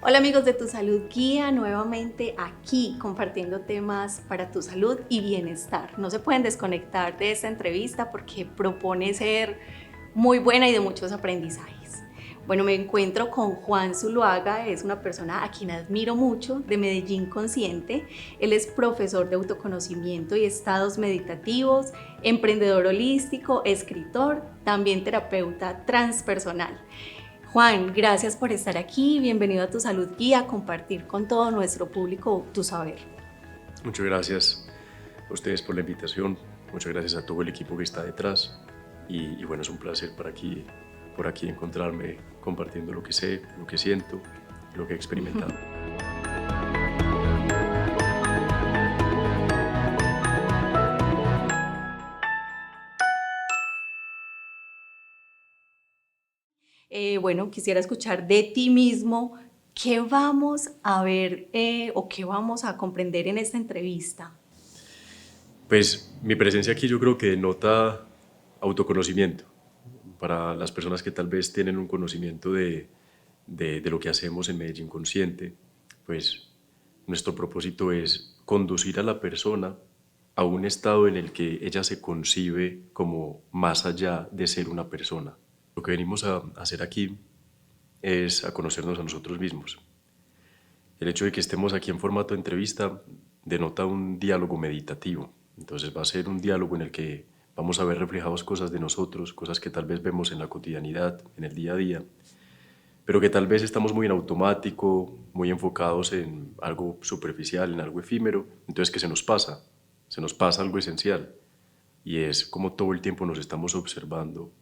Hola amigos de Tu Salud Guía, nuevamente aquí compartiendo temas para tu salud y bienestar. No se pueden desconectar de esta entrevista porque propone ser muy buena y de muchos aprendizajes. Bueno, me encuentro con Juan Zuluaga, es una persona a quien admiro mucho, de Medellín Consciente. Él es profesor de autoconocimiento y estados meditativos, emprendedor holístico, escritor, también terapeuta transpersonal. Juan, gracias por estar aquí, bienvenido a Tu Salud Guía, a compartir con todo nuestro público tu saber. Muchas gracias a ustedes por la invitación, muchas gracias a todo el equipo que está detrás y bueno, es un placer por aquí encontrarme compartiendo lo que sé, lo que siento, lo que he experimentado. Bueno, quisiera escuchar de ti mismo qué vamos a ver o qué vamos a comprender en esta entrevista. Pues mi presencia aquí yo creo que denota autoconocimiento para las personas que tal vez tienen un conocimiento de lo que hacemos en Medellín Consciente. Pues nuestro propósito es conducir a la persona a un estado en el que ella se concibe como más allá de ser una persona. Lo que venimos a hacer aquí es a conocernos a nosotros mismos. El hecho de que estemos aquí en formato de entrevista denota un diálogo meditativo. Entonces va a ser un diálogo en el que vamos a ver reflejados cosas de nosotros, cosas que tal vez vemos en la cotidianidad, en el día a día, pero que tal vez estamos muy en automático, muy enfocados en algo superficial, en algo efímero, entonces que se nos pasa algo esencial, y es como todo el tiempo nos estamos observando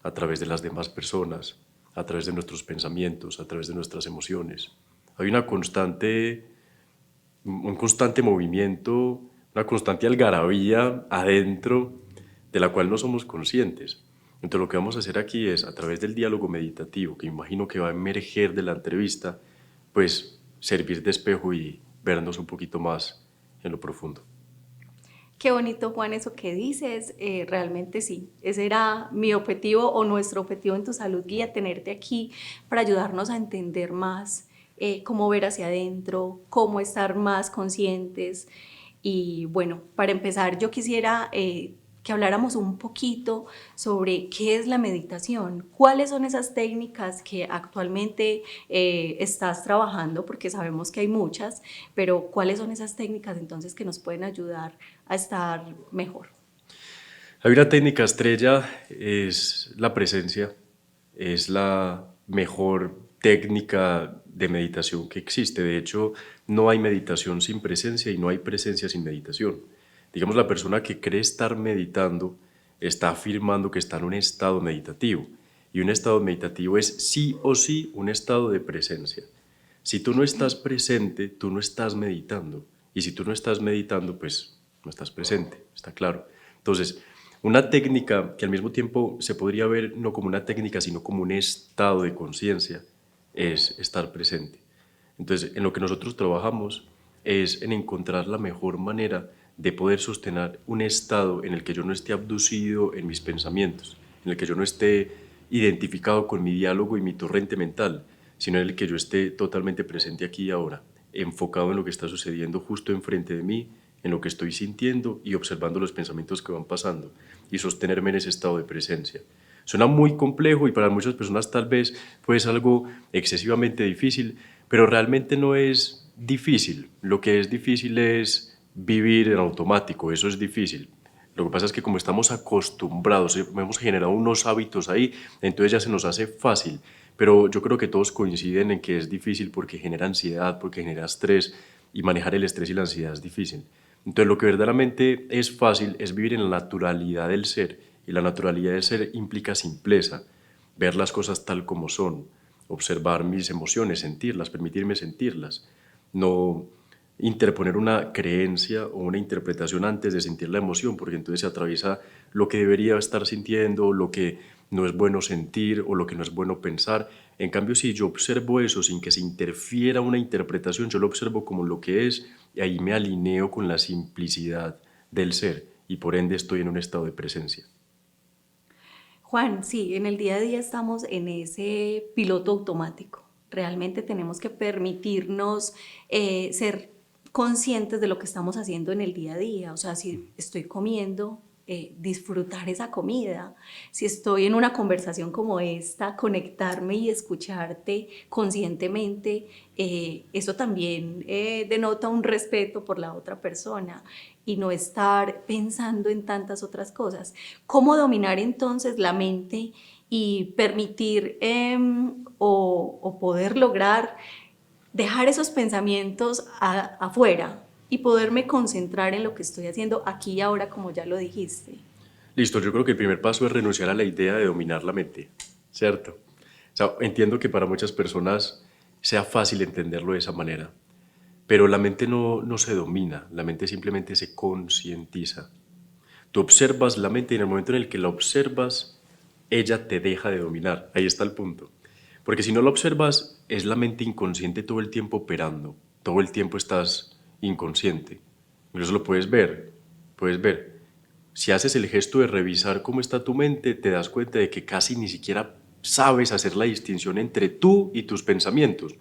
a través de las demás personas, a través de nuestros pensamientos, a través de nuestras emociones. Hay un constante movimiento, una constante algarabía adentro de la cual no somos conscientes. Entonces lo que vamos a hacer aquí es, a través del diálogo meditativo, que imagino que va a emerger de la entrevista, pues servir de espejo y vernos un poquito más en lo profundo. Qué bonito, Juan, eso que dices. Realmente sí, ese era mi objetivo o nuestro objetivo en Tu Salud Guía, tenerte aquí para ayudarnos a entender más cómo ver hacia adentro, cómo estar más conscientes. Y bueno, para empezar, yo quisiera que habláramos un poquito sobre qué es la meditación, cuáles son esas técnicas que actualmente estás trabajando, porque sabemos que hay muchas, pero cuáles son esas técnicas entonces que nos pueden ayudar a estar mejor. Hay una técnica estrella, es la presencia, es la mejor técnica de meditación que existe. De hecho, no hay meditación sin presencia y no hay presencia sin meditación. Digamos, la persona que cree estar meditando está afirmando que está en un estado meditativo. Y un estado meditativo es sí o sí un estado de presencia. Si tú no estás presente, tú no estás meditando. Y si tú no estás meditando, pues no estás presente, está claro. Entonces, una técnica que al mismo tiempo se podría ver no como una técnica, sino como un estado de conciencia, es estar presente. Entonces, en lo que nosotros trabajamos es en encontrar la mejor manera de poder sostener un estado en el que yo no esté abducido en mis pensamientos, en el que yo no esté identificado con mi diálogo y mi torrente mental, sino en el que yo esté totalmente presente aquí y ahora, enfocado en lo que está sucediendo justo enfrente de mí, en lo que estoy sintiendo y observando los pensamientos que van pasando y sostenerme en ese estado de presencia. Suena muy complejo y para muchas personas tal vez puede ser algo excesivamente difícil, pero realmente no es difícil. Lo que es difícil es vivir en automático, eso es difícil. Lo que pasa es que como estamos acostumbrados, hemos generado unos hábitos ahí, entonces ya se nos hace fácil. Pero yo creo que todos coinciden en que es difícil porque genera ansiedad, porque genera estrés, y manejar el estrés y la ansiedad es difícil. Entonces lo que verdaderamente es fácil es vivir en la naturalidad del ser, y la naturalidad del ser implica simpleza, ver las cosas tal como son, observar mis emociones, sentirlas, permitirme sentirlas, no interponer una creencia o una interpretación antes de sentir la emoción, porque entonces se atraviesa lo que debería estar sintiendo, lo que no es bueno sentir o lo que no es bueno pensar. En cambio, si yo observo eso sin que se interfiera una interpretación, yo lo observo como lo que es y ahí me alineo con la simplicidad del ser y por ende estoy en un estado de presencia. Juan, sí, en el día a día estamos en ese piloto automático. Realmente tenemos que permitirnos ser conscientes de lo que estamos haciendo en el día a día. O sea, si estoy comiendo, disfrutar esa comida. Si estoy en una conversación como esta, conectarme y escucharte conscientemente, eso también denota un respeto por la otra persona y no estar pensando en tantas otras cosas. ¿Cómo dominar entonces la mente y permitir o poder lograr dejar esos pensamientos afuera y poderme concentrar en lo que estoy haciendo aquí y ahora, como ya lo dijiste? Listo, yo creo que el primer paso es renunciar a la idea de dominar la mente, ¿cierto? O sea, entiendo que para muchas personas sea fácil entenderlo de esa manera, pero la mente no se domina, la mente simplemente se concientiza. Tú observas la mente y en el momento en el que la observas, ella te deja de dominar. Ahí está el punto. Porque si no la observas, es la mente inconsciente todo el tiempo operando. Todo el tiempo estás inconsciente. Incluso lo puedes ver. Puedes ver. Si haces el gesto de revisar cómo está tu mente, te das cuenta de que casi ni siquiera sabes hacer la distinción entre tú y tus pensamientos.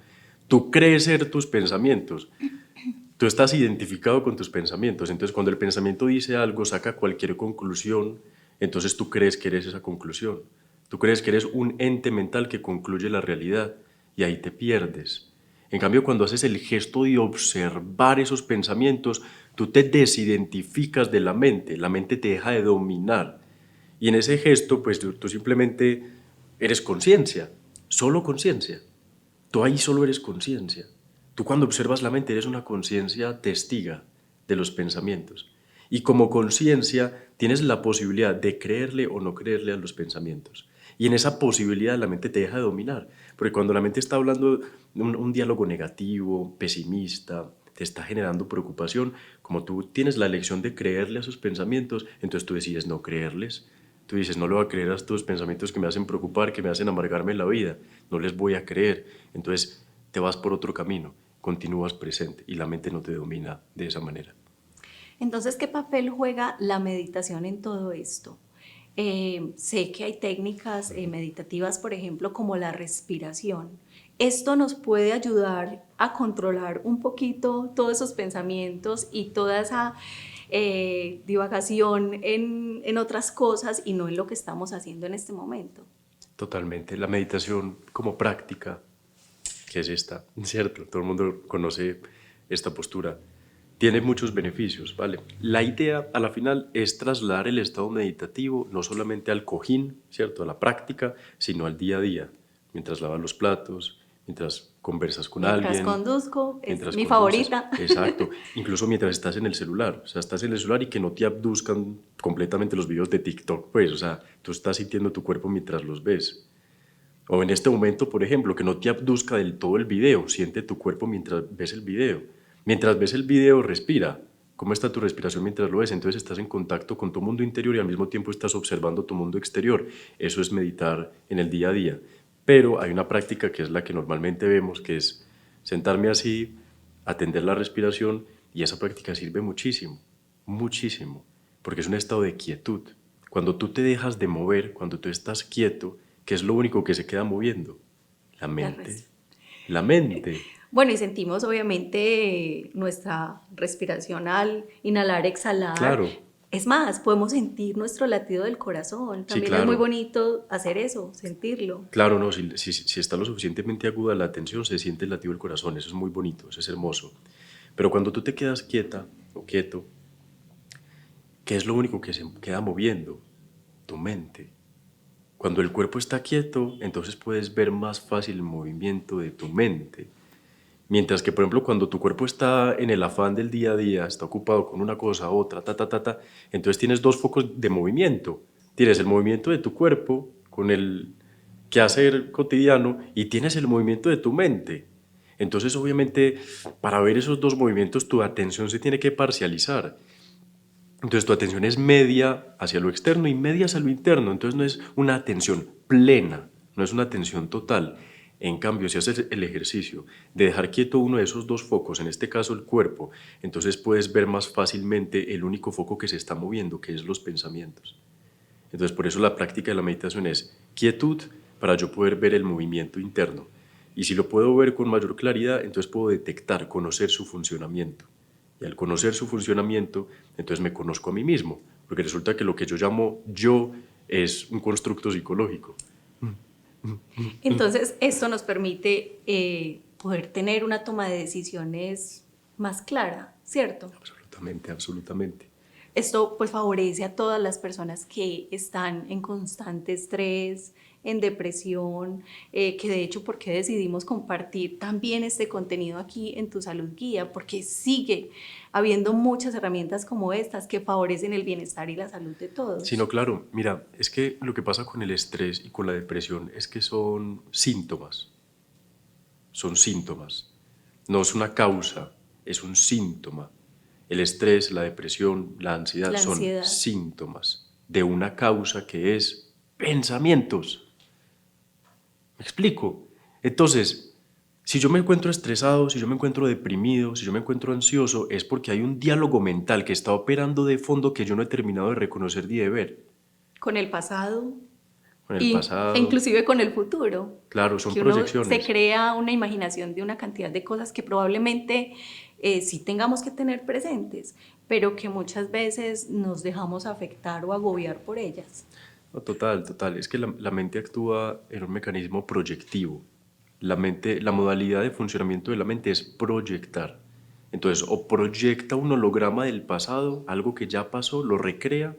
Tú crees ser tus pensamientos. Tú estás identificado con tus pensamientos, entonces cuando el pensamiento dice algo, saca cualquier conclusión, entonces tú crees que eres esa conclusión. Tú crees que eres un ente mental que concluye la realidad y ahí te pierdes. En cambio, cuando haces el gesto de observar esos pensamientos, tú te desidentificas de la mente te deja de dominar. Y en ese gesto, pues tú simplemente eres conciencia, solo conciencia. Tú ahí solo eres conciencia. Tú cuando observas la mente eres una conciencia testiga de los pensamientos. Y como conciencia tienes la posibilidad de creerle o no creerle a los pensamientos. Y en esa posibilidad la mente te deja de dominar. Porque cuando la mente está hablando un diálogo negativo, pesimista, te está generando preocupación, como tú tienes la elección de creerle a sus pensamientos, entonces tú decides no creerles. Tú dices, no le voy a creer a estos pensamientos que me hacen preocupar, que me hacen amargarme la vida. No les voy a creer. Entonces te vas por otro camino, continúas presente y la mente no te domina de esa manera. Entonces, ¿qué papel juega la meditación en todo esto? Sé que hay técnicas meditativas, por ejemplo, como la respiración. Esto nos puede ayudar a controlar un poquito todos esos pensamientos y toda esa divagación en otras cosas y no en lo que estamos haciendo en este momento. Totalmente. La meditación como práctica, que es esta, ¿cierto? Todo el mundo conoce esta postura. Tiene muchos beneficios, ¿vale? La idea a la final es trasladar el estado meditativo no solamente al cojín, ¿cierto? A la práctica, sino al día a día. Mientras lavas los platos, mientras conversas con Mientras alguien, conduzco, es mientras mi conduces. favorita. Exacto. Incluso mientras estás en el celular. O sea, estás en el celular y que no te abduzcan completamente los videos de TikTok, pues. O sea, tú estás sintiendo tu cuerpo mientras los ves. O en este momento, por ejemplo, que no te abduzca del todo el video, siente tu cuerpo mientras ves el video. Mientras ves el video, respira. ¿Cómo está tu respiración mientras lo ves? Entonces estás en contacto con tu mundo interior y al mismo tiempo estás observando tu mundo exterior. Eso es meditar en el día a día. Pero hay una práctica que es la que normalmente vemos, que es sentarme así, atender la respiración, y esa práctica sirve muchísimo, muchísimo, porque es un estado de quietud. Cuando tú te dejas de mover, cuando tú estás quieto, ¿qué es lo único que se queda moviendo? La mente. La mente. Bueno, y sentimos obviamente nuestra respiración al inhalar, exhalar. Claro, Es más, podemos sentir nuestro latido del corazón. sí, También es muy claro. bonito hacer eso, sentirlo. Claro, no, si está lo suficientemente aguda la atención, se siente el latido del corazón, eso es muy bonito, eso es hermoso. Pero cuando tú te quedas quieta o quieto, ¿qué es lo único que se queda moviendo? Tu mente. Cuando el cuerpo está quieto, entonces puedes ver más fácil el movimiento de tu mente. Mientras que, por ejemplo, cuando tu cuerpo está en el afán del día a día, está ocupado con una cosa, otra, entonces tienes dos focos de movimiento. Tienes el movimiento de tu cuerpo con el quehacer cotidiano y tienes el movimiento de tu mente. Entonces, obviamente, para ver esos dos movimientos, tu atención se tiene que parcializar. Entonces tu atención es media hacia lo externo y media hacia lo interno. Entonces no es una atención plena, no es una atención total. En cambio, si haces el ejercicio de dejar quieto uno de esos dos focos, en este caso el cuerpo, entonces puedes ver más fácilmente el único foco que se está moviendo, que es los pensamientos. Entonces por eso la práctica de la meditación es quietud para yo poder ver el movimiento interno. Y si lo puedo ver con mayor claridad, entonces puedo detectar, conocer su funcionamiento. Y al conocer su funcionamiento, entonces me conozco a mí mismo, porque resulta que lo que yo llamo yo es un constructo psicológico. Entonces, esto nos permite poder tener una toma de decisiones más clara, ¿cierto? Absolutamente, absolutamente. Esto pues favorece a todas las personas que están en constante estrés, en depresión, que de hecho, ¿por qué decidimos compartir también este contenido aquí en Tu Salud Guía? Porque sigue habiendo muchas herramientas como estas que favorecen el bienestar y la salud de Sí, todos. no, claro, mira, es que lo que pasa con el estrés y con la depresión es que son síntomas, no es una causa, es un síntoma. El estrés, la depresión, la ansiedad La son ansiedad. síntomas de una causa que es pensamientos. ¿Me explico? Entonces, si yo me encuentro estresado, si yo me encuentro deprimido, si yo me encuentro ansioso, es porque hay un diálogo mental que está operando de fondo que yo no he terminado de reconocer ni de ver. Con el pasado Con el e pasado, inclusive con el futuro, claro, son que uno se proyecciones. crea una imaginación de una cantidad de cosas que probablemente sí tengamos que tener presentes, pero que muchas veces nos dejamos afectar o agobiar por ellas. No, total, total. Es que la mente actúa en un mecanismo proyectivo. La modalidad de funcionamiento de la mente es proyectar. Entonces, o proyecta un holograma del pasado, algo que ya pasó, lo recrea,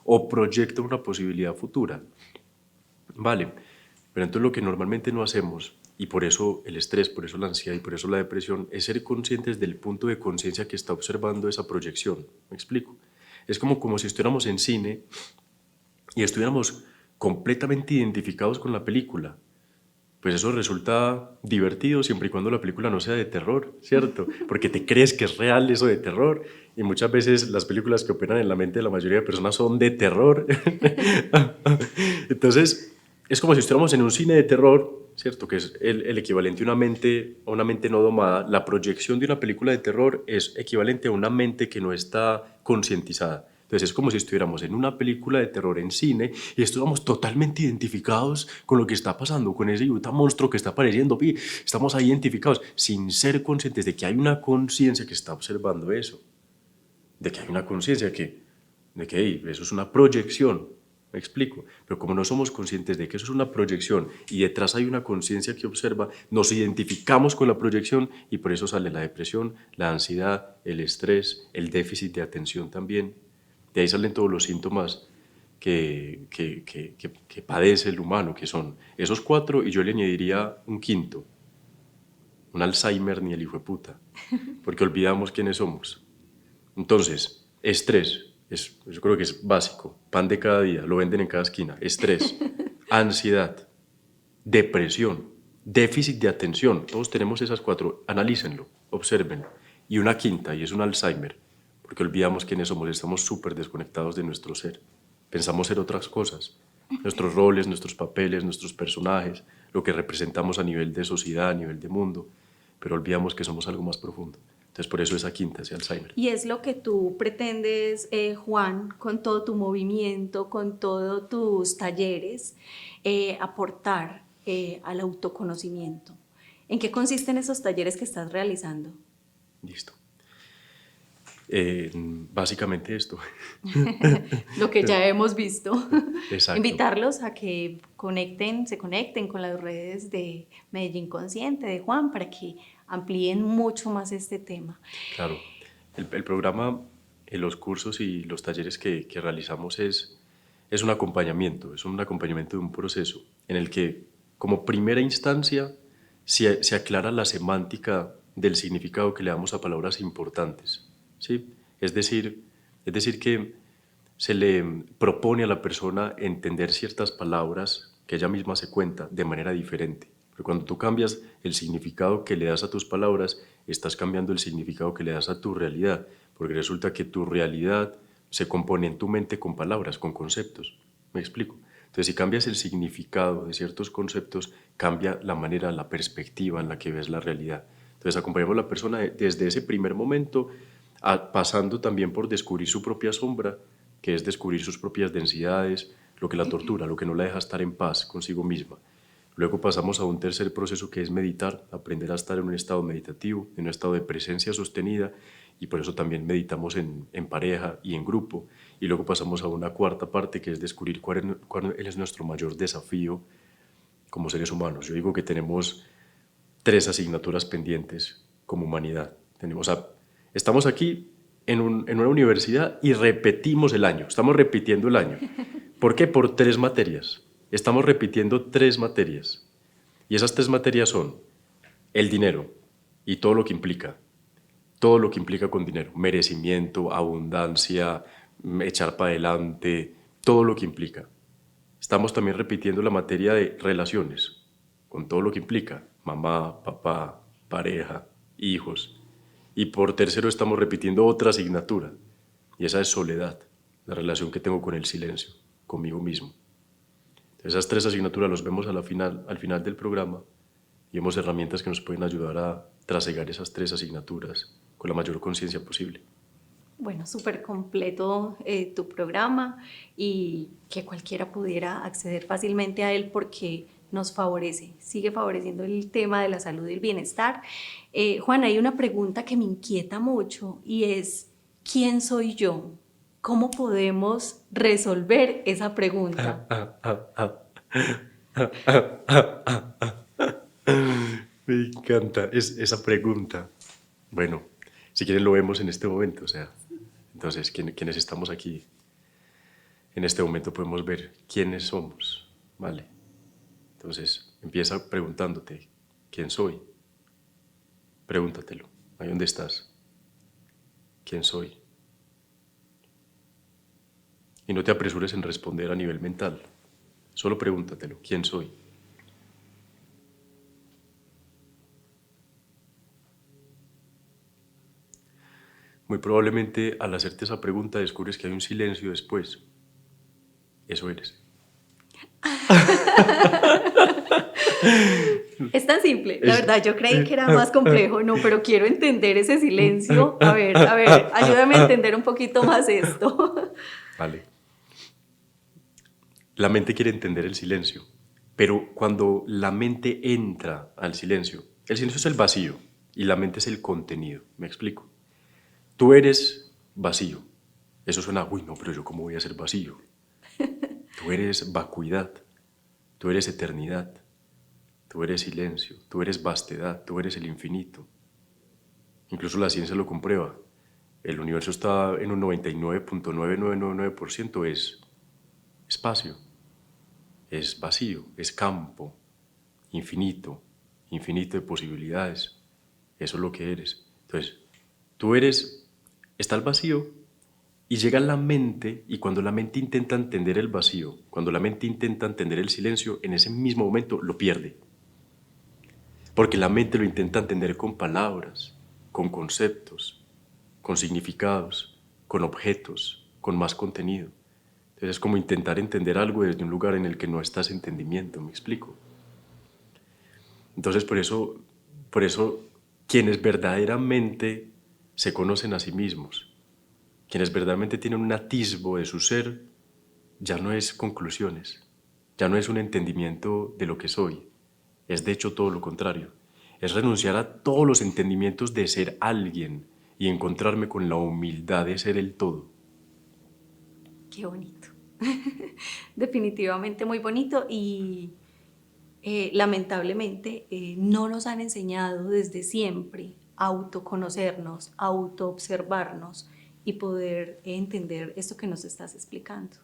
o proyecta una posibilidad futura. Vale, pero entonces lo que normalmente no hacemos, y por eso el estrés, por eso la ansiedad y por eso la depresión, es ser conscientes del punto de conciencia que está observando esa proyección. ¿Me explico? Es como si estuviéramos en cine y estuviéramos completamente identificados con la película. Pues eso resulta divertido siempre y cuando la película no sea de terror, ¿cierto? Porque te crees que es real eso de terror y muchas veces las películas que operan en la mente de la mayoría de personas son de terror. Entonces, es como si estuviéramos en un cine de terror, ¿cierto? Que es el equivalente a una mente no domada. La proyección de una película de terror es equivalente a una mente que no está concientizada. Entonces es como si estuviéramos en una película de terror en cine y estuviéramos totalmente identificados con lo que está pasando, con ese puta monstruo que está apareciendo. Estamos ahí identificados sin ser conscientes de que hay una conciencia que está observando eso, de que hay una conciencia de que hey, eso es una proyección. Me explico. Pero como no somos conscientes de que eso es una proyección y detrás hay una conciencia que observa, nos identificamos con la proyección y por eso sale la depresión, la ansiedad, el estrés, el déficit de atención también. De ahí salen todos los síntomas que padece el humano, que son esos cuatro, y yo le añadiría un quinto, un Alzheimer ni el hijo de puta, porque olvidamos quiénes somos. Entonces, estrés, yo creo que es básico, pan de cada día, lo venden en cada esquina. Estrés, ansiedad, depresión, déficit de atención, todos tenemos esas cuatro, analícenlo, obsérvenlo. Y una quinta, y es un Alzheimer, porque olvidamos quiénes somos, estamos súper desconectados de nuestro ser. Pensamos ser otras cosas, nuestros roles, nuestros papeles, nuestros personajes, lo que representamos a nivel de sociedad, a nivel de mundo, pero olvidamos que somos algo más profundo. Entonces por eso esa quinta, ese Alzheimer. Y es lo que tú pretendes, Juan, con todo tu movimiento, con todos tus talleres, aportar al autoconocimiento. ¿En qué consisten esos talleres que estás realizando? Listo. Básicamente esto. Lo que ya hemos visto. Exacto. Invitarlos a que se conecten con las redes de Medellín Consciente, de Juan, para que amplíen mucho más este tema. Claro. El programa, los cursos y los talleres que realizamos es un acompañamiento de un proceso en el que, como primera instancia, se aclara la semántica del significado que le damos a palabras importantes, ¿sí? Es decir que se le propone a la persona entender ciertas palabras que ella misma se cuenta de manera diferente. Porque cuando tú cambias el significado que le das a tus palabras, estás cambiando el significado que le das a tu realidad, porque resulta que tu realidad se compone en tu mente con palabras, con conceptos. ¿Me explico? Entonces, si cambias el significado de ciertos conceptos, cambia la manera, la perspectiva en la que ves la realidad. Entonces, acompañamos a la persona desde ese primer momento, pasando también por descubrir su propia sombra, que es descubrir sus propias densidades, lo que la tortura, lo que no la deja estar en paz consigo misma. Luego pasamos a un tercer proceso que es meditar, aprender a estar en un estado meditativo, en un estado de presencia sostenida, y por eso también meditamos en pareja y en grupo. Y luego pasamos a una cuarta parte que es descubrir cuál es nuestro mayor desafío como seres humanos. Yo digo que tenemos 3 asignaturas pendientes como humanidad. Estamos aquí en una universidad y repetimos el año, estamos repitiendo el año. ¿Por qué? Por 3 materias. Estamos repitiendo 3 materias. Y esas 3 materias son el dinero y todo lo que implica con dinero, merecimiento, abundancia, echar para adelante, todo lo que implica. Estamos también repitiendo la materia de relaciones, con todo lo que implica, mamá, papá, pareja, hijos. Y por tercero estamos repitiendo otra asignatura, y esa es soledad, la relación que tengo con el silencio, conmigo mismo. Esas 3 asignaturas los vemos al final del programa y vemos herramientas que nos pueden ayudar a trasegar esas 3 asignaturas con la mayor conciencia posible. Bueno, súper completo tu programa y que cualquiera pudiera acceder fácilmente a él porque nos favorece, sigue favoreciendo el tema de la salud y el bienestar. Juan, hay una pregunta que me inquieta mucho y es, ¿quién soy yo? ¿Cómo podemos resolver esa pregunta? Me encanta esa pregunta. Bueno, si quieren lo vemos en este momento, o sea, entonces quienes estamos aquí en este momento podemos ver quiénes somos, ¿vale? Entonces empieza preguntándote, ¿quién soy? Pregúntatelo, ahí donde estás, ¿quién soy? Y no te apresures en responder a nivel mental, solo pregúntatelo, ¿quién soy? Muy probablemente al hacerte esa pregunta descubres que hay un silencio después. Eso eres. Es tan simple, la verdad, yo creí que era más complejo, no, pero quiero entender ese silencio. A ver, ayúdame a entender un poquito más esto. Vale. La mente quiere entender el silencio, pero cuando la mente entra al silencio, el silencio es el vacío y la mente es el contenido. ¿Me explico? Tú eres vacío. Eso suena, uy, no, pero yo cómo voy a ser vacío. Tú eres vacuidad, tú eres eternidad, tú eres silencio, tú eres vastedad, tú eres el infinito. Incluso la ciencia lo comprueba. El universo está en un 99.9999% es espacio, es vacío, es campo, infinito, infinito de posibilidades. Eso es lo que eres. Entonces, tú eres, está el vacío y llega la mente, y cuando la mente intenta entender el vacío, cuando la mente intenta entender el silencio, en ese mismo momento lo pierde. Porque la mente lo intenta entender con palabras, con conceptos, con significados, con objetos, con más contenido. Entonces es como intentar entender algo desde un lugar en el que no estás entendimiento, ¿me explico? Entonces por eso quienes verdaderamente se conocen a sí mismos, quienes verdaderamente tienen un atisbo de su ser, ya no es conclusiones, ya no es un entendimiento de lo que soy, es de hecho todo lo contrario, es renunciar a todos los entendimientos de ser alguien y encontrarme con la humildad de ser el todo. Qué bonito. Definitivamente muy bonito y lamentablemente no nos han enseñado desde siempre a autoconocernos, a autoobservarnos y poder entender esto que nos estás explicando.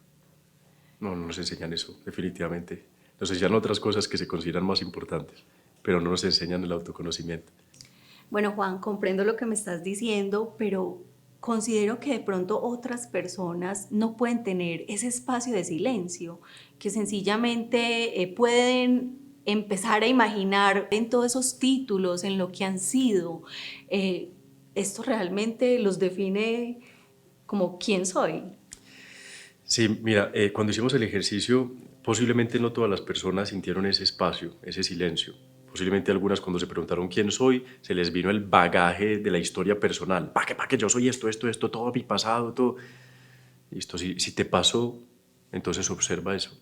No, no nos enseñan eso, definitivamente. Nos enseñan otras cosas que se consideran más importantes, pero no nos enseñan el autoconocimiento. Bueno, Juan, comprendo lo que me estás diciendo, pero considero que de pronto otras personas no pueden tener ese espacio de silencio, que sencillamente pueden empezar a imaginar en todos esos títulos, en lo que han sido. Esto realmente los define como quién soy. Sí, mira, cuando hicimos el ejercicio, posiblemente no todas las personas sintieron ese espacio, ese silencio. Posiblemente algunas cuando se preguntaron quién soy, se les vino el bagaje de la historia personal. ¿Para qué yo soy esto, todo mi pasado, todo? Listo, si te pasó, entonces observa eso.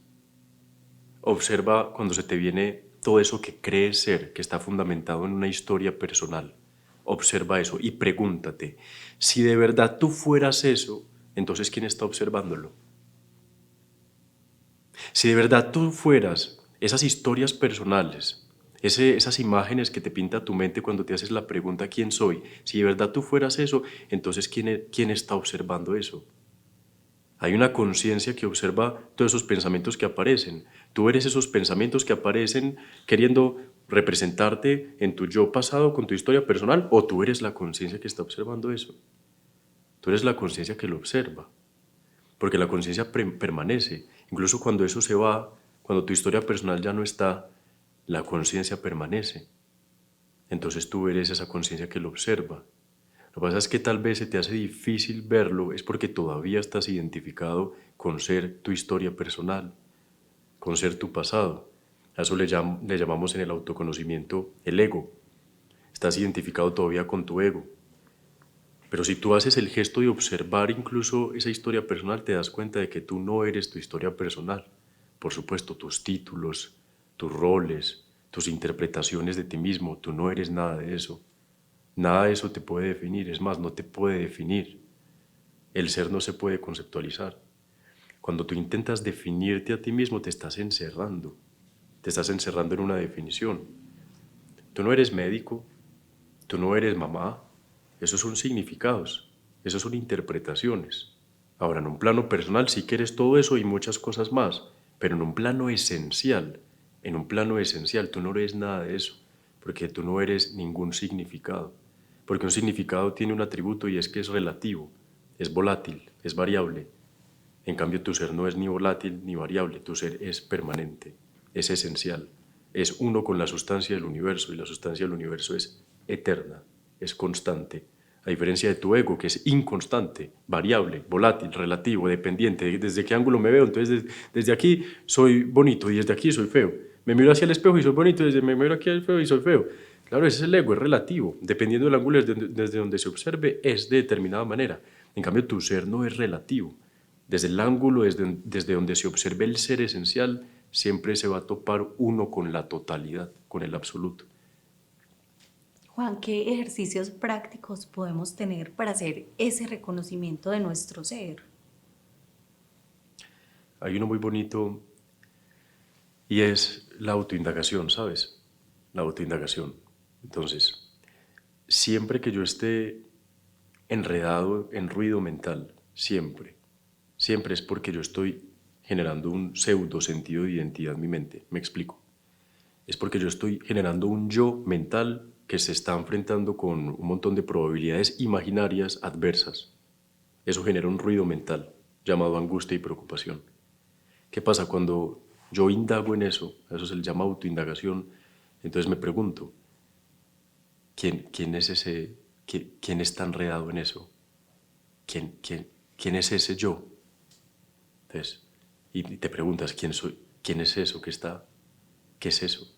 Observa cuando se te viene todo eso que crees ser, que está fundamentado en una historia personal. Observa eso y pregúntate, si de verdad tú fueras eso, entonces ¿quién está observándolo? Si de verdad tú fueras esas historias personales, esas imágenes que te pinta tu mente cuando te haces la pregunta ¿quién soy? Si de verdad tú fueras eso, entonces ¿quién está observando eso? Hay una conciencia que observa todos esos pensamientos que aparecen. Tú eres esos pensamientos que aparecen queriendo representarte en tu yo pasado con tu historia personal, o tú eres la conciencia que está observando eso. Tú eres la conciencia que lo observa, porque la conciencia permanece. Incluso cuando eso se va, cuando tu historia personal ya no está, la conciencia permanece. Entonces tú eres esa conciencia que lo observa. Lo que pasa es que tal vez se te hace difícil verlo, es porque todavía estás identificado con ser tu historia personal, con ser tu pasado. A eso le llamamos en el autoconocimiento el ego. Estás identificado todavía con tu ego. Pero si tú haces el gesto de observar incluso esa historia personal, te das cuenta de que tú no eres tu historia personal. Por supuesto, tus títulos, tus roles, tus interpretaciones de ti mismo, tú no eres nada de eso. Nada de eso te puede definir, es más, no te puede definir. El ser no se puede conceptualizar. Cuando tú intentas definirte a ti mismo, te estás encerrando en una definición. Tú no eres médico, tú no eres mamá, esos son significados, esos son interpretaciones. Ahora, en un plano personal sí que eres todo eso y muchas cosas más, pero en un plano esencial, tú no eres nada de eso, porque tú no eres ningún significado. Porque un significado tiene un atributo y es que es relativo, es volátil, es variable. En cambio, tu ser no es ni volátil ni variable, tu ser es permanente, es esencial, es uno con la sustancia del universo y la sustancia del universo es eterna, es constante. A diferencia de tu ego, que es inconstante, variable, volátil, relativo, dependiente, desde qué ángulo me veo. Entonces, desde aquí soy bonito y desde aquí soy feo. Me miro hacia el espejo y soy bonito, desde me miro aquí al feo y soy feo. Claro, ese es el ego, es relativo. Dependiendo del ángulo desde donde se observe, es de determinada manera. En cambio, tu ser no es relativo. Desde el ángulo desde donde se observe el ser esencial, siempre se va a topar uno con la totalidad, con el absoluto. Juan, ¿qué ejercicios prácticos podemos tener para hacer ese reconocimiento de nuestro ser? Hay uno muy bonito y es la autoindagación, ¿sabes? La autoindagación. Entonces, siempre que yo esté enredado en ruido mental, siempre es porque yo estoy generando un pseudo sentido de identidad en mi mente. Me explico. Es porque yo estoy generando un yo mental que se está enfrentando con un montón de probabilidades imaginarias adversas. Eso genera un ruido mental llamado angustia y preocupación. ¿Qué pasa cuando yo indago en eso? A eso se le llama autoindagación. Entonces me pregunto, ¿quién es ese, quién está enredado en eso? ¿Quién es ese yo? Entonces, y te preguntas, ¿quién soy? ¿Quién es eso que está? ¿Qué es eso?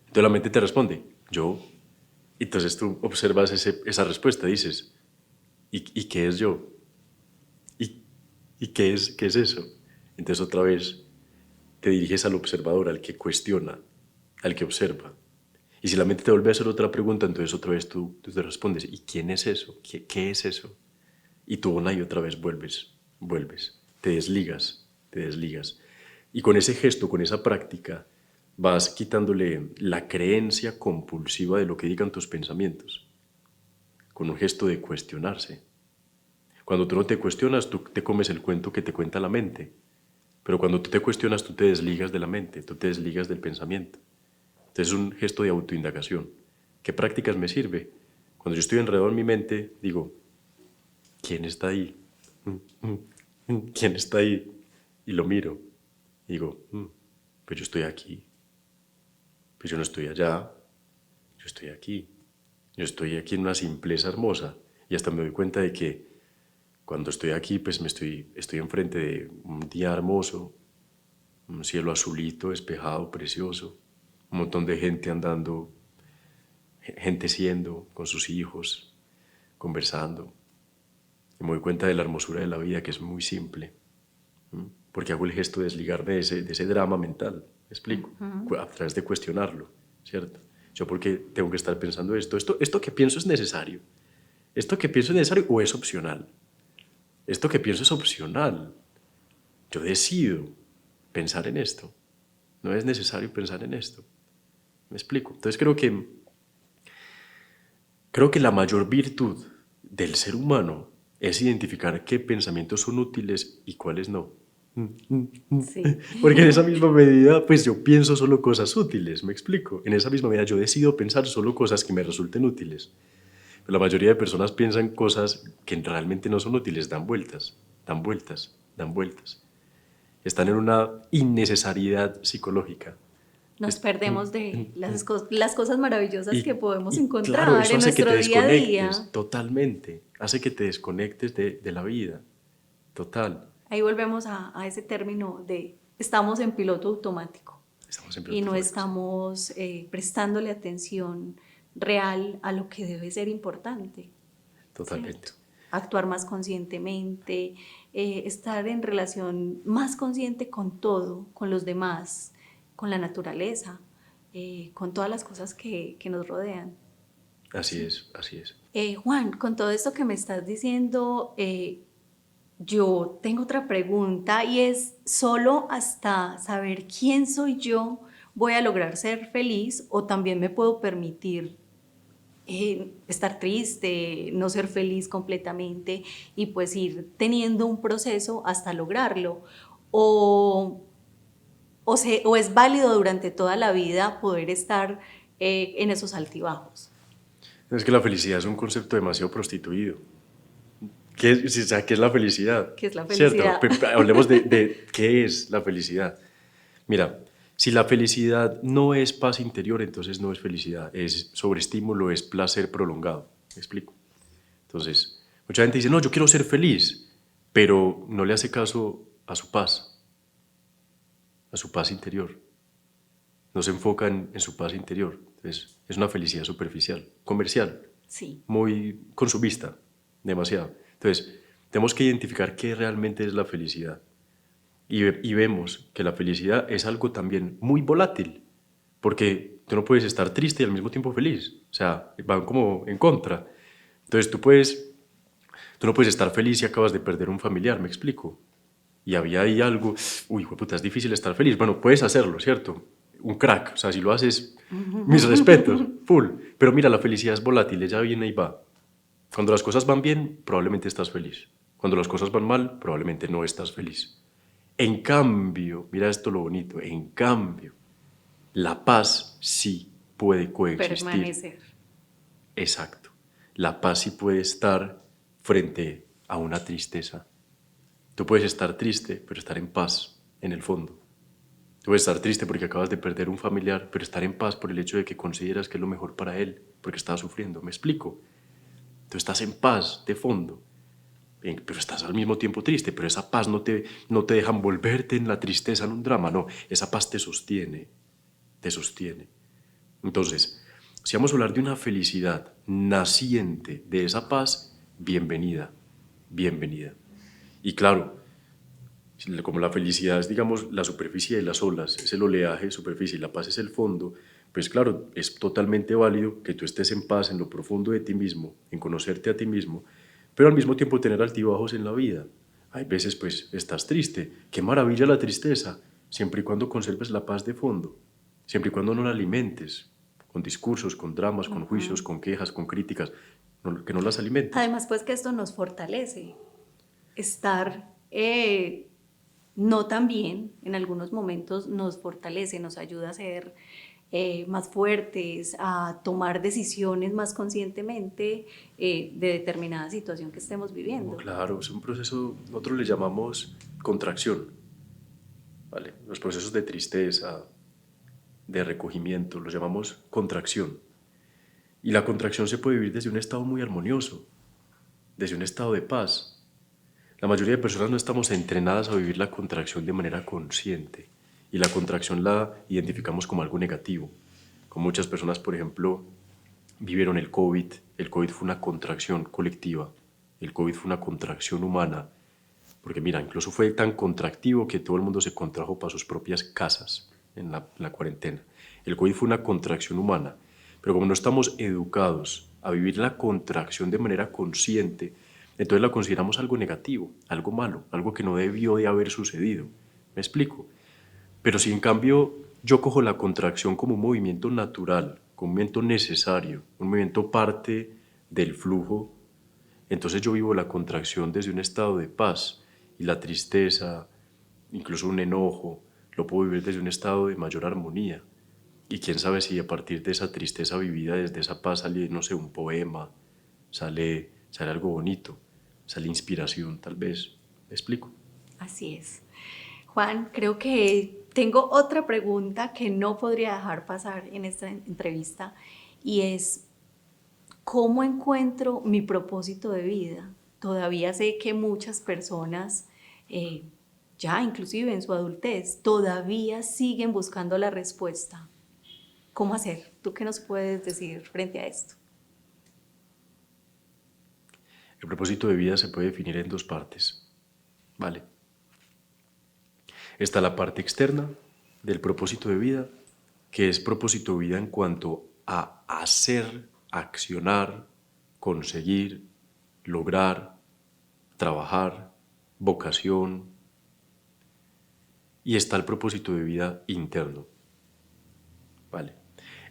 Entonces la mente te responde, yo. Y entonces tú observas esa respuesta, dices, ¿y qué es yo? ¿Y, y qué es eso? Entonces otra vez te diriges al observador, al que cuestiona, al que observa. Y si la mente te vuelve a hacer otra pregunta, entonces otra vez tú te respondes, ¿y quién es eso? ¿Qué es eso? Y tú una y otra vez vuelves, te desligas. Y con ese gesto, con esa práctica, vas quitándole la creencia compulsiva de lo que digan tus pensamientos, con un gesto de cuestionarse. Cuando tú no te cuestionas, tú te comes el cuento que te cuenta la mente. Pero cuando tú te cuestionas, tú te desligas de la mente, tú te desligas del pensamiento. Entonces es un gesto de autoindagación. ¿Qué prácticas me sirve? Cuando yo estoy enredado en mi mente, digo, ¿quién está ahí? ¿Quién está ahí? Y lo miro. Y digo, pues yo estoy aquí. Pues yo no estoy allá. Yo estoy aquí. Yo estoy aquí en una simpleza hermosa. Y hasta me doy cuenta de que cuando estoy aquí, pues estoy enfrente de un día hermoso, un cielo azulito, despejado, precioso, un montón de gente andando, gente siendo con sus hijos, conversando. Y me doy cuenta de la hermosura de la vida, que es muy simple, porque hago el gesto de desligarme de ese drama mental. ¿Me explico? A través de cuestionarlo, ¿cierto? Yo porque tengo que estar pensando esto que pienso es necesario. ¿Esto que pienso es necesario o es opcional? Esto que pienso es opcional. Yo decido pensar en esto. No es necesario pensar en esto. ¿Me explico? Entonces creo que la mayor virtud del ser humano es identificar qué pensamientos son útiles y cuáles no. Sí. Porque en esa misma medida, pues yo pienso solo cosas útiles, ¿me explico? En esa misma medida yo decido pensar solo cosas que me resulten útiles. Pero la mayoría de personas piensan cosas que realmente no son útiles, dan vueltas, dan vueltas, dan vueltas. Están en una innecesariedad psicológica. Nos perdemos de las cosas maravillosas que podemos Y claro, encontrar eso en hace que te nuestro día a desconectes día. totalmente, hace que te desconectes de la vida, total. Ahí volvemos a ese término de estamos en piloto automático Estamos en y piloto no automático, sí. estamos prestándole atención real a lo que debe ser importante, Totalmente. ¿cierto? Actuar más conscientemente, estar en relación más consciente con todo, con los demás, con la naturaleza, con todas las cosas que nos rodean. Así ¿Sí? es, así es. Juan, con todo esto que me estás diciendo, yo tengo otra pregunta y es, ¿solo hasta saber quién soy yo voy a lograr ser feliz o también me puedo permitir estar triste, no ser feliz completamente y pues ir teniendo un proceso hasta lograrlo? ¿O, o es válido durante toda la vida poder estar en esos altibajos? Es que la felicidad es un concepto demasiado prostituido. O sea, ¿qué es la felicidad? ¿Qué es la ¿Cierto? felicidad? Hablemos de qué es la felicidad. Mira, si la felicidad no es paz interior, entonces no es felicidad, es sobreestímulo, es placer prolongado. ¿Me explico? Entonces, mucha gente dice, no, yo quiero ser feliz, pero no le hace caso a su paz interior. No se enfoca en su paz interior. Entonces, es una felicidad superficial, comercial, Sí, muy consumista, demasiado. Entonces, tenemos que identificar qué realmente es la felicidad. Y vemos que la felicidad es algo también muy volátil, porque tú no puedes estar triste y al mismo tiempo feliz. O sea, van como en contra. Entonces, tú no puedes estar feliz si acabas de perder un familiar, me explico. Y había ahí algo, uy, puta, es difícil estar feliz. Bueno, puedes hacerlo, ¿cierto? Un crack, o sea, si lo haces, mis respetos, full. Pero mira, la felicidad es volátil, ella viene y va. Cuando las cosas van bien, probablemente estás feliz. Cuando las cosas van mal, probablemente no estás feliz. En cambio, mira esto lo bonito, en cambio, la paz sí puede coexistir. permanecer. Exacto. La paz sí puede estar frente a una tristeza. Tú puedes estar triste, pero estar en paz en el fondo. Tú puedes estar triste porque acabas de perder un familiar, pero estar en paz por el hecho de que consideras que es lo mejor para él, porque está sufriendo. ¿Me explico? Tú estás en paz de fondo, pero estás al mismo tiempo triste, pero esa paz no te deja envolverte en la tristeza, en un drama, no, esa paz te sostiene, te sostiene. Entonces, si vamos a hablar de una felicidad naciente de esa paz, bienvenida, bienvenida. Y claro, como la felicidad es, digamos, la superficie de las olas, es el oleaje, superficie, y la paz es el fondo, pues claro, es totalmente válido que tú estés en paz en lo profundo de ti mismo, en conocerte a ti mismo, pero al mismo tiempo tener altibajos en la vida. Hay veces, pues, estás triste. Qué maravilla la tristeza, siempre y cuando conserves la paz de fondo, siempre y cuando no la alimentes con discursos, con dramas, con juicios, con quejas, con críticas, que no las alimentes. Además, pues que esto nos fortalece. Estar no tan bien en algunos momentos nos fortalece, nos ayuda a ser más fuertes, a tomar decisiones más conscientemente de determinada situación que estemos Oh, viviendo. claro, es un proceso, nosotros le llamamos contracción, ¿vale? Los procesos de tristeza, de recogimiento, los llamamos contracción. Y la contracción se puede vivir desde un estado muy armonioso, desde un estado de paz. La mayoría de personas no estamos entrenadas a vivir la contracción de manera consciente. Y la contracción la identificamos como algo negativo. Con muchas personas, por ejemplo, vivieron el COVID. El COVID fue una contracción colectiva. El COVID fue una contracción humana. Porque mira, incluso fue tan contractivo que todo el mundo se contrajo para sus propias casas. en la cuarentena. El COVID fue una contracción humana, pero como no estamos educados a vivir la contracción de manera consciente, entonces la consideramos algo negativo, algo malo, algo que no debió de haber sucedido. ¿Me explico? Pero si en cambio yo cojo la contracción como un movimiento natural, como un movimiento necesario, un movimiento parte del flujo, entonces yo vivo la contracción desde un estado de paz y la tristeza, incluso un enojo, lo puedo vivir desde un estado de mayor armonía. Y quién sabe si a partir de esa tristeza vivida, desde esa paz sale, no sé, un poema, sale algo bonito, sale inspiración tal vez. ¿Me explico? Así es. Juan, creo que tengo otra pregunta que no podría dejar pasar en esta entrevista y es, ¿cómo encuentro mi propósito de vida? Todavía sé que muchas personas, eh, ya inclusive en su adultez, todavía siguen buscando la respuesta. ¿Cómo hacer? ¿Tú qué nos puedes decir frente a esto? El propósito de vida se puede definir en dos partes, ¿vale? Está la parte externa del propósito de vida, que es propósito de vida en cuanto a hacer, accionar, conseguir, lograr, trabajar, vocación. Y está el propósito de vida interno, ¿vale?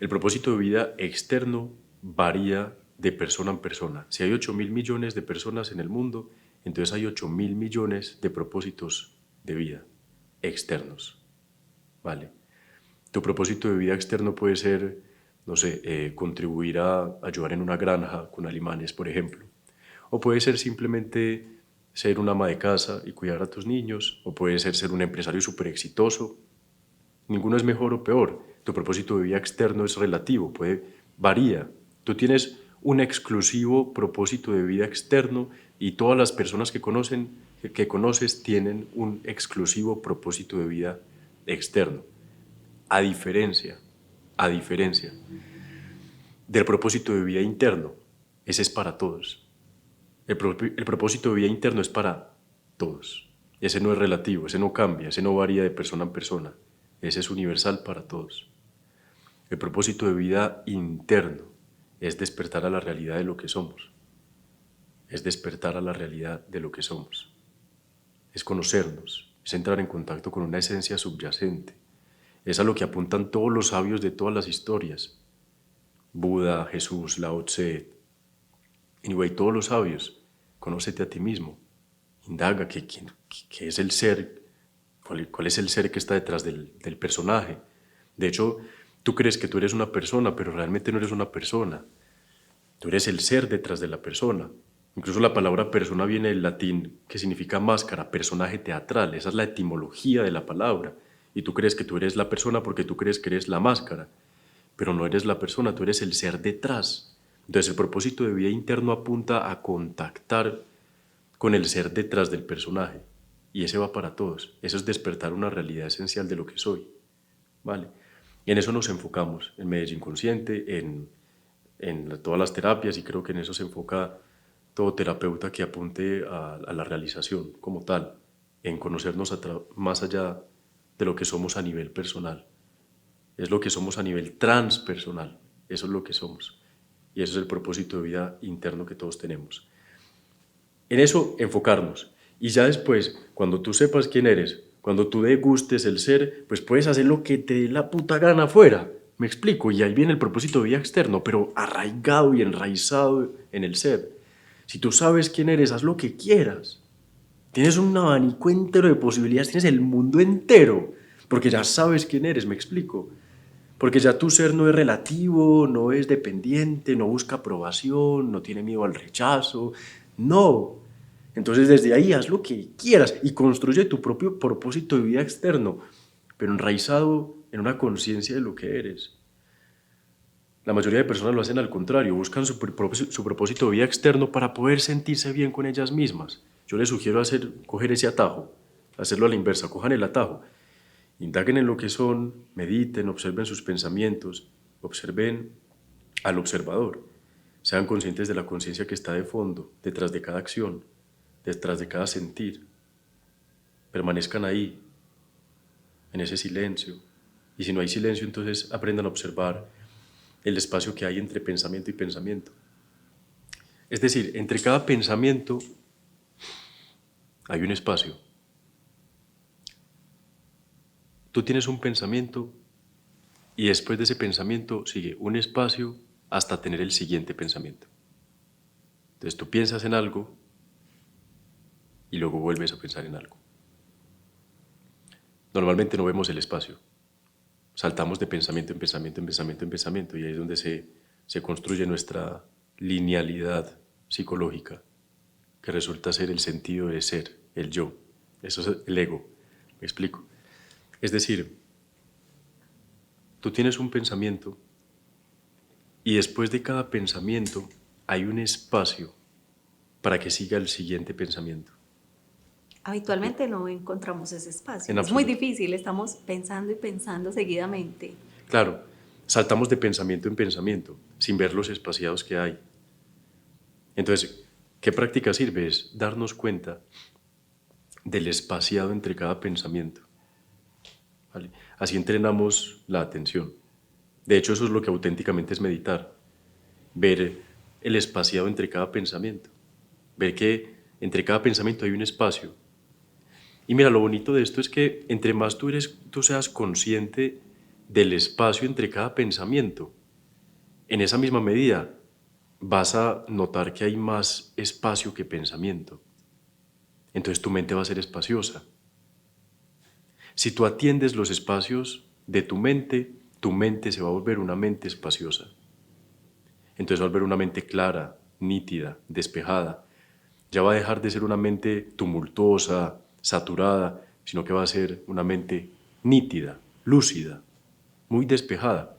El propósito de vida externo varía de persona en persona. Si hay 8.000 millones de personas en el mundo, entonces hay 8.000 millones de propósitos de vida externos, ¿vale? Tu propósito de vida externo puede ser, no sé, contribuir a ayudar en una granja con alemanes, por ejemplo. O puede ser simplemente ser una ama de casa y cuidar a tus niños. O puede ser un empresario súper exitoso. Ninguno es mejor o peor. Tu propósito de vida externo es relativo, varía. Tú tienes un exclusivo propósito de vida externo y todas las personas que conoces tienen un exclusivo propósito de vida externo. A diferencia, a diferencia del propósito de vida interno, ese es para todos. El propósito de vida interno es para todos. Ese no es relativo, ese no cambia, ese no varía de persona en persona. Ese es universal para todos. El propósito de vida interno es despertar a la realidad de lo que somos. Es despertar a la realidad de lo que somos. Es conocernos, es entrar en contacto con una esencia subyacente. Es a lo que apuntan todos los sabios de todas las historias. Buda, Jesús, Lao Tse, anyway, todos los sabios. Conócete a ti mismo. Indaga qué es el ser, cuál es el ser que está detrás del personaje. De hecho, tú crees que tú eres una persona, pero realmente no eres una persona. Tú eres el ser detrás de la persona. Incluso la palabra persona viene del latín, que significa máscara, personaje teatral. Esa es la etimología de la palabra. Y tú crees que tú eres la persona porque tú crees que eres la máscara. Pero no eres la persona, tú eres el ser detrás. Entonces el propósito de vida interno apunta a contactar con el ser detrás del personaje. Y ese va para todos. Eso es despertar una realidad esencial de lo que soy. ¿Vale? Y en eso nos enfocamos, en Medellín Consciente, en todas las terapias, y creo que en eso se enfoca todo terapeuta que apunte a la realización como tal, en conocernos más allá de lo que somos a nivel personal. Es lo que somos a nivel transpersonal, eso es lo que somos. Y eso es el propósito de vida interno que todos tenemos. En eso enfocarnos. Y ya después, cuando tú sepas quién eres, cuando tú degustes el ser, pues puedes hacer lo que te dé la puta gana afuera. Me explico, y ahí viene el propósito de vida externo, pero arraigado y enraizado en el ser. Si tú sabes quién eres, haz lo que quieras. Tienes un abanico entero de posibilidades, tienes el mundo entero, porque ya sabes quién eres, me explico. Porque ya tu ser no es relativo, no es dependiente, no busca aprobación, no tiene miedo al rechazo, no. Entonces desde ahí haz lo que quieras y construye tu propio propósito de vida externo, pero enraizado en una conciencia de lo que eres. La mayoría de personas lo hacen al contrario, buscan su propósito de vida externo para poder sentirse bien con ellas mismas. Yo les sugiero coger ese atajo, hacerlo a la inversa, cojan el atajo. Indaguen en lo que son, mediten, observen sus pensamientos, observen al observador. Sean conscientes de la conciencia que está de fondo, detrás de cada acción, detrás de cada sentir. Permanezcan ahí, en ese silencio, Y si no hay silencio, entonces aprendan a observar el espacio que hay entre pensamiento y pensamiento. Es decir, entre cada pensamiento hay un espacio. Tú tienes un pensamiento y después de ese pensamiento sigue un espacio hasta tener el siguiente pensamiento. Entonces tú piensas en algo y luego vuelves a pensar en algo. Normalmente no vemos el espacio. Saltamos de pensamiento en pensamiento en pensamiento en pensamiento y ahí es donde se construye nuestra linealidad psicológica, que resulta ser el sentido de ser, el yo. Eso es el ego. ¿Me explico? Es decir, tú tienes un pensamiento y después de cada pensamiento hay un espacio para que siga el siguiente pensamiento. Habitualmente no encontramos ese En espacio. Es muy absoluto. difícil, estamos pensando y pensando seguidamente. Claro, saltamos de pensamiento en pensamiento, sin ver los espaciados que hay. Entonces, ¿qué práctica sirve? Es darnos cuenta del espaciado entre cada pensamiento. ¿Vale? Así entrenamos la atención. De hecho, eso es lo que auténticamente es meditar. Ver el espaciado entre cada pensamiento. Ver que entre cada pensamiento hay un espacio. Y mira, lo bonito de esto es que entre más tú seas consciente del espacio entre cada pensamiento, en esa misma medida vas a notar que hay más espacio que pensamiento. Entonces tu mente va a ser espaciosa. Si tú atiendes los espacios de tu mente se va a volver una mente espaciosa. Entonces va a volver una mente clara, nítida, despejada. Ya va a dejar de ser una mente tumultuosa, saturada, sino que va a ser una mente nítida, lúcida, muy despejada.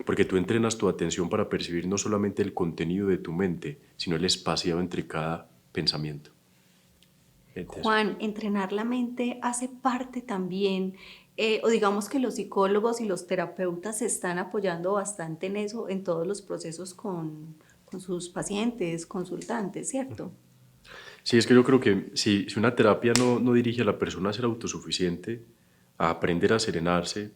Porque tú entrenas tu atención para percibir no solamente el contenido de tu mente, sino el espaciado entre cada pensamiento. Eso. Juan, entrenar la mente hace parte también, o digamos que los psicólogos y los terapeutas se están apoyando bastante en eso, en todos los procesos con sus pacientes, consultantes, ¿cierto? Sí, es que yo creo que si una terapia no dirige a la persona a ser autosuficiente, a aprender a serenarse,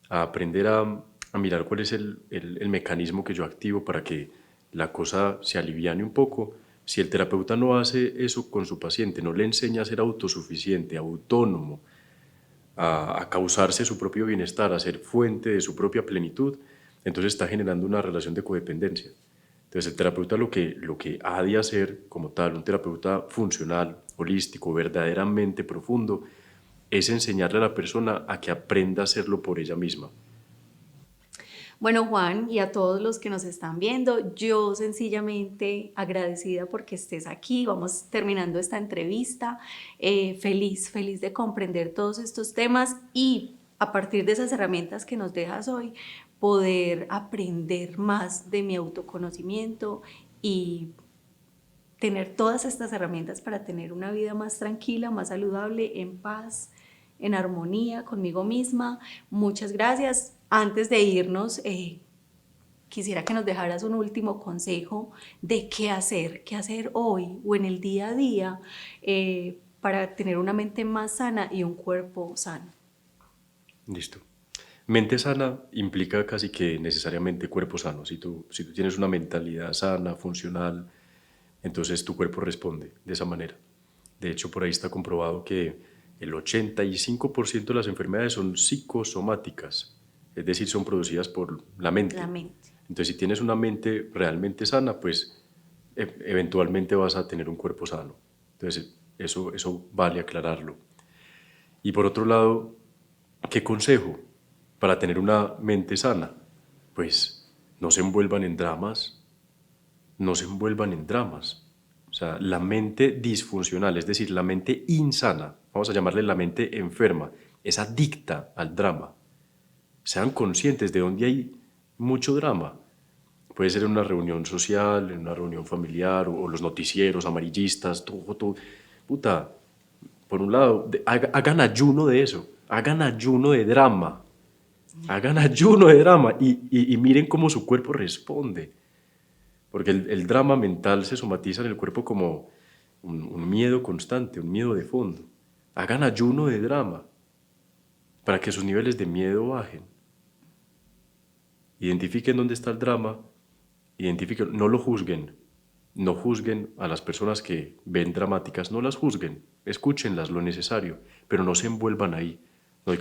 a aprender a mirar cuál es el mecanismo que yo activo para que la cosa se aliviane un poco, si el terapeuta no hace eso con su paciente, no le enseña a ser autosuficiente, autónomo, a causarse su propio bienestar, a ser fuente de su propia plenitud, entonces está generando una relación de codependencia. Entonces el terapeuta lo que ha de hacer como tal, un terapeuta funcional, holístico, verdaderamente profundo, es enseñarle a la persona a que aprenda a hacerlo por ella misma. Bueno, Juan, y a todos los que nos están viendo, yo sencillamente agradecida porque estés aquí. Vamos terminando esta entrevista. Feliz, feliz de comprender todos estos temas y a partir de esas herramientas que nos dejas hoy, poder aprender más de mi autoconocimiento y tener todas estas herramientas para tener una vida más tranquila, más saludable, en paz, en armonía conmigo misma. Muchas gracias. Antes de irnos, quisiera que nos dejaras un último consejo de qué hacer hoy o en el día a día para tener una mente más sana y un cuerpo sano. Listo. Mente sana implica casi que necesariamente cuerpo sano. Si tú tienes una mentalidad sana, funcional, entonces tu cuerpo responde de esa manera. De hecho, por ahí está comprobado que el 85% de las enfermedades son psicosomáticas, es decir, son producidas por la La mente. mente. Entonces, si tienes una mente realmente sana, pues eventualmente vas a tener un cuerpo sano. Entonces, eso vale aclararlo. Y por otro lado, ¿qué consejo para tener una mente sana? Pues no se envuelvan en dramas, no se envuelvan en dramas. O sea, la mente disfuncional, es decir, la mente insana, vamos a llamarle la mente enferma, es adicta al drama. Sean conscientes de dónde hay mucho drama. Puede ser en una reunión social, en una reunión familiar, o los noticieros amarillistas, todo. Puta, por un lado, hagan ayuno de eso, hagan ayuno de drama, hagan ayuno de drama y miren cómo su cuerpo responde. Porque el drama mental se somatiza en el cuerpo como un miedo constante, un miedo de fondo. Hagan ayuno de drama para que sus niveles de miedo bajen. Identifiquen dónde está el drama, identifiquen, no lo juzguen, no juzguen a las personas que ven dramáticas, no las juzguen, escúchenlas lo necesario, pero no se envuelvan ahí, no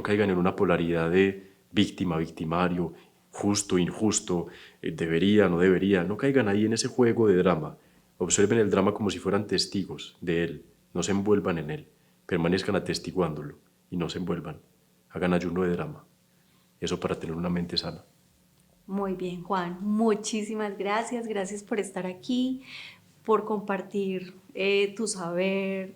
caigan en una polaridad de víctima, victimario, justo, injusto, debería, no debería, no caigan ahí en ese juego de drama. Observen el drama como si fueran testigos de él, no se envuelvan en él, permanezcan atestiguándolo y no se envuelvan, hagan ayuno de drama. Eso para tener una mente sana. Muy bien, Juan, muchísimas gracias, gracias por estar aquí, por compartir tu saber,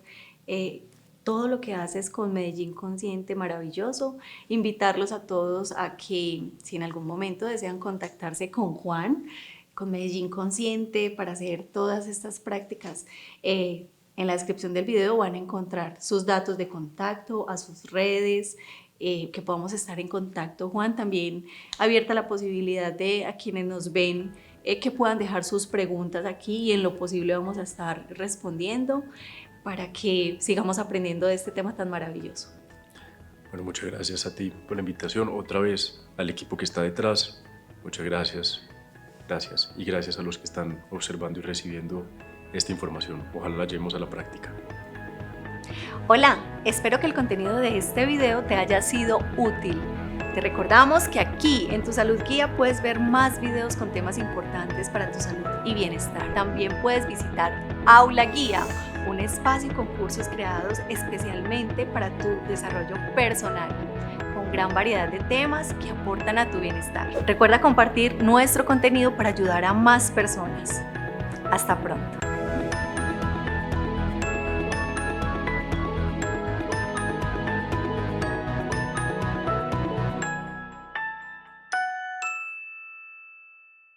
todo lo que haces con Medellín Consciente, maravilloso. Invitarlos a todos a que si en algún momento desean contactarse con Juan, con Medellín Consciente, para hacer todas estas prácticas, en la descripción del video van a encontrar sus datos de contacto, a sus redes, que podamos estar en contacto. Juan, también abierta la posibilidad de a quienes nos ven que puedan dejar sus preguntas aquí y en lo posible vamos a estar respondiendo para que sigamos aprendiendo de este tema tan maravilloso. Bueno, muchas gracias a ti por la invitación, otra vez al equipo que está detrás, muchas gracias, gracias y gracias a los que están observando y recibiendo esta información, ojalá la llevemos a la práctica. Hola, espero que el contenido de este video te haya sido útil. Te recordamos que aquí en Tu Salud Guía puedes ver más videos con temas importantes para tu salud y bienestar. También puedes visitar Aula Guía, un espacio con cursos creados especialmente para tu desarrollo personal, con gran variedad de temas que aportan a tu bienestar. Recuerda compartir nuestro contenido para ayudar a más personas. Hasta pronto.